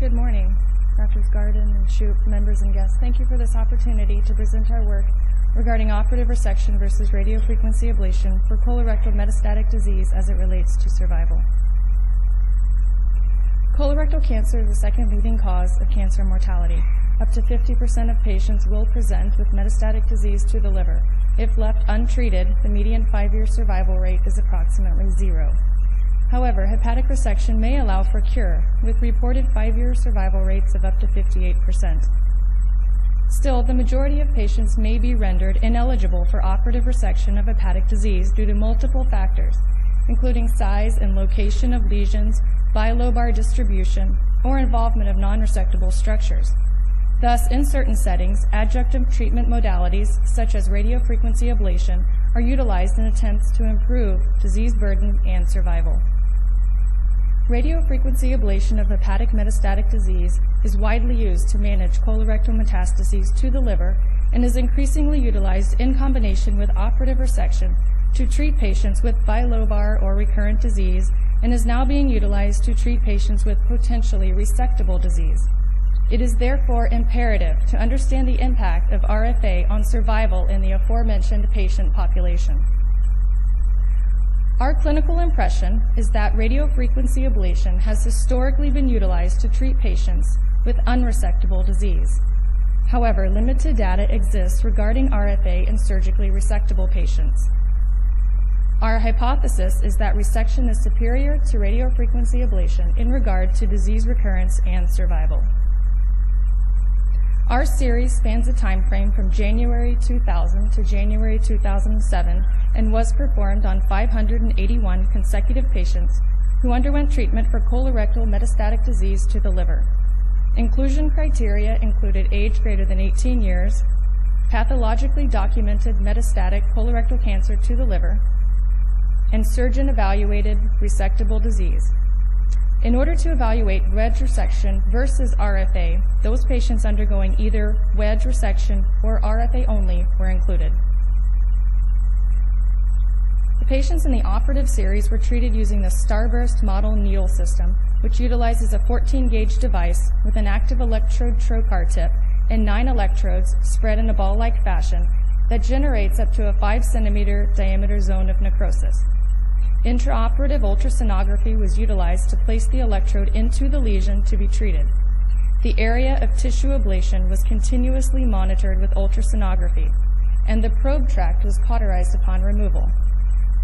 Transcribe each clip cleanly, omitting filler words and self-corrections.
Good morning, Drs. Garden and Shoup, members and guests. Thank you for this opportunity to present our work regarding operative resection versus radiofrequency ablation for colorectal metastatic disease as it relates to survival. Colorectal cancer is the second leading cause of cancer mortality. Up to 50% of patients will present with metastatic disease to the liver. If left untreated, the median 5-year survival rate is approximately 0. However, hepatic resection may allow for cure, with reported 5-year survival rates of up to 58%. Still, the majority of patients may be rendered ineligible for operative resection of hepatic disease due to multiple factors, including size and location of lesions, bilobar distribution, or involvement of non-resectable structures. Thus, in certain settings, adjunctive treatment modalities, such as radiofrequency ablation, are utilized in attempts to improve disease burden and survival. Radiofrequency ablation of hepatic metastatic disease is widely used to manage colorectal metastases to the liver and is increasingly utilized in combination with operative resection to treat patients with bilobar or recurrent disease and is now being utilized to treat patients with potentially resectable disease. It is therefore imperative to understand the impact of RFA on survival in the aforementioned patient population. Our clinical impression is that radiofrequency ablation has historically been utilized to treat patients with unresectable disease. However, limited data exists regarding RFA in surgically resectable patients. Our hypothesis is that resection is superior to radiofrequency ablation in regard to disease recurrence and survival. Our series spans a time frame from January 2000 to January 2007 and was performed on 581 consecutive patients who underwent treatment for colorectal metastatic disease to the liver. Inclusion criteria included age greater than 18 years, pathologically documented metastatic colorectal cancer to the liver, and surgeon-evaluated resectable disease. In order to evaluate wedge resection versus RFA, those patients undergoing either wedge resection or RFA only were included. The patients in the operative series were treated using the Starburst model needle system, which utilizes a 14-gauge device with an active electrode trocar tip and 9 electrodes spread in a ball-like fashion that generates up to a 5-centimeter diameter zone of necrosis. Intraoperative ultrasonography was utilized to place the electrode into the lesion to be treated. The area of tissue ablation was continuously monitored with ultrasonography, and the probe tract was cauterized upon removal.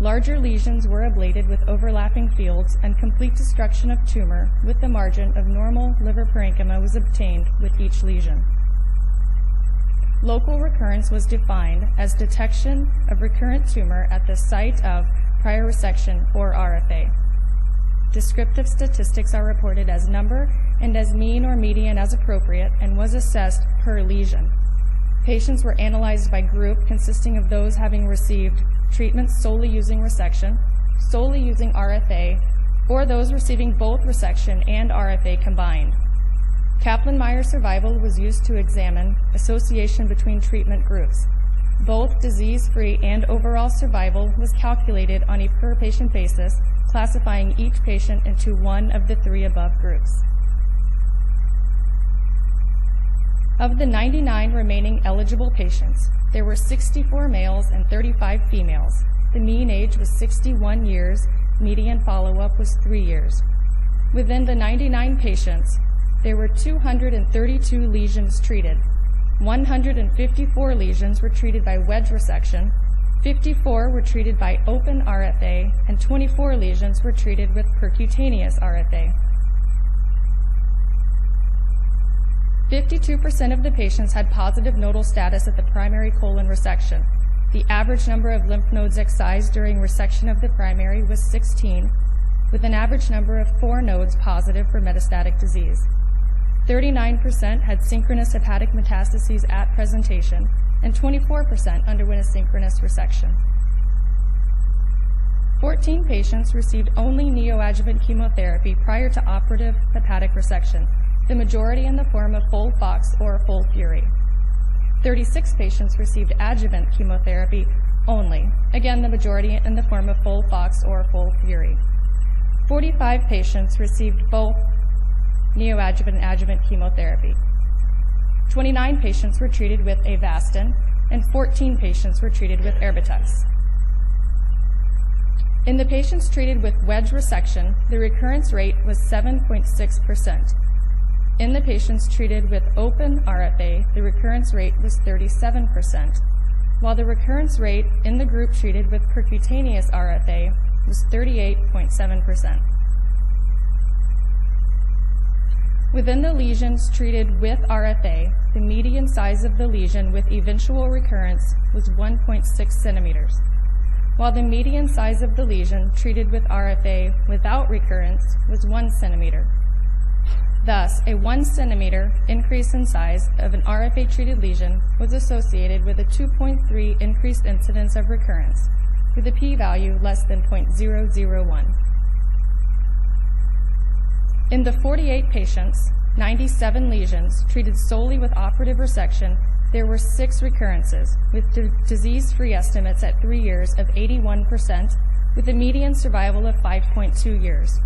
Larger lesions were ablated with overlapping fields, and complete destruction of tumor with the margin of normal liver parenchyma was obtained with each lesion. Local recurrence was defined as detection of recurrent tumor at the site of prior resection or RFA. Descriptive statistics are reported as number and as mean or median as appropriate and was assessed per lesion. Patients were analyzed by group consisting of those having received treatment solely using resection, solely using RFA, or those receiving both resection and RFA combined. Kaplan-Meier survival was used to examine association between treatment groups. Both disease-free and overall survival was calculated on a per-patient basis, classifying each patient into one of the 3 above groups. Of the 99 remaining eligible patients, there were 64 males and 35 females. The mean age was 61 years, median follow-up was 3 years. Within the 99 patients, there were 232 lesions treated. 154 lesions were treated by wedge resection, 54 were treated by open RFA, and 24 lesions were treated with percutaneous RFA. 52% of the patients had positive nodal status at the primary colon resection. The average number of lymph nodes excised during resection of the primary was 16, with an average number of 4 nodes positive for metastatic disease. 39% had synchronous hepatic metastases at presentation, and 24% underwent a synchronous resection. 14 patients received only neoadjuvant chemotherapy prior to operative hepatic resection, the majority in the form of FOLFOX or FOLFIRI. 36 patients received adjuvant chemotherapy only, again the majority in the form of FOLFOX or FOLFIRI. 45 patients received both neoadjuvant and adjuvant chemotherapy. 29 patients were treated with Avastin, and 14 patients were treated with Erbitux. In the patients treated with wedge resection, the recurrence rate was 7.6%. In the patients treated with open RFA, the recurrence rate was 37%, while the recurrence rate in the group treated with percutaneous RFA was 38.7%. Within the lesions treated with RFA, the median size of the lesion with eventual recurrence was 1.6 centimeters, while the median size of the lesion treated with RFA without recurrence was 1 centimeter. Thus, a 1 centimeter increase in size of an RFA-treated lesion was associated with a 2.3 increased incidence of recurrence, with a p-value less than 0.001. In the 48 patients, 97 lesions treated solely with operative resection, there were 6 recurrences, with disease-free estimates at 3 years of 81%, with a median survival of 5.2 years.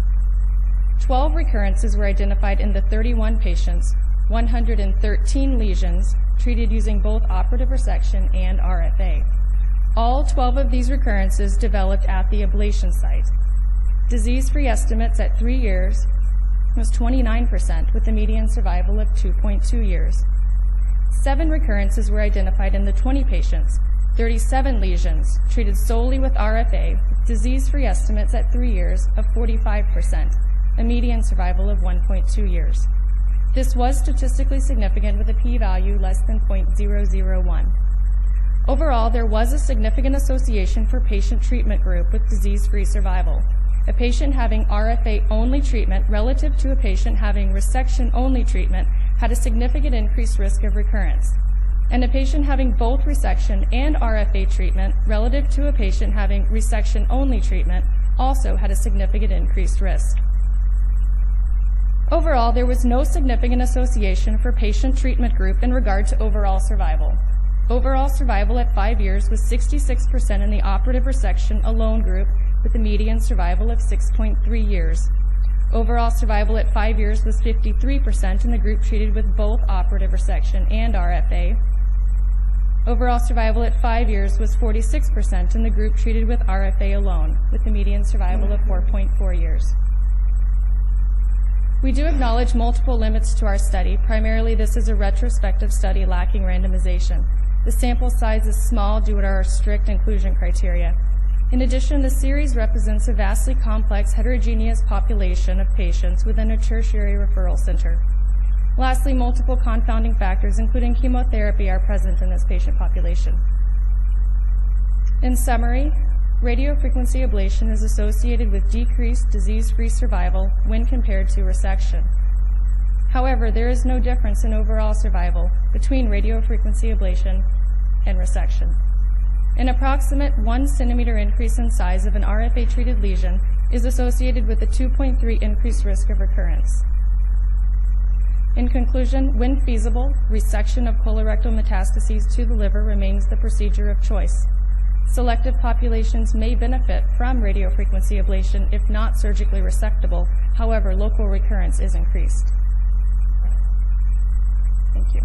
12 recurrences were identified in the 31 patients, 113 lesions treated using both operative resection and RFA. All 12 of these recurrences developed at the ablation site. Disease-free estimates at 3 years was 29%, with a median survival of 2.2 years. 7 recurrences were identified in the 20 patients, 37 lesions treated solely with RFA, with disease-free estimates at 3 years of 45%, a median survival of 1.2 years. This was statistically significant with a p-value less than 0.001. Overall, there was a significant association for patient treatment group with disease-free survival. A patient having RFA-only treatment relative to a patient having resection-only treatment had a significant increased risk of recurrence. And a patient having both resection and RFA treatment relative to a patient having resection-only treatment also had a significant increased risk. Overall, there was no significant association for patient treatment group in regard to overall survival. Overall survival at 5 years was 66% in the operative resection alone group, with a median survival of 6.3 years. Overall survival at 5 years was 53% in the group treated with both operative resection and RFA. Overall survival at 5 years was 46% in the group treated with RFA alone, with a median survival of 4.4 years. We do acknowledge multiple limits to our study. Primarily, this is a retrospective study lacking randomization. The sample size is small due to our strict inclusion criteria. In addition, the series represents a vastly complex, heterogeneous population of patients within a tertiary referral center. Lastly, multiple confounding factors, including chemotherapy, are present in this patient population. In summary, radiofrequency ablation is associated with decreased disease-free survival when compared to resection. However, there is no difference in overall survival between radiofrequency ablation and resection. An approximate 1 centimeter increase in size of an RFA-treated lesion is associated with a 2.3 increased risk of recurrence. In conclusion, when feasible, resection of colorectal metastases to the liver remains the procedure of choice. Selective populations may benefit from radiofrequency ablation if not surgically resectable. However, local recurrence is increased. Thank you.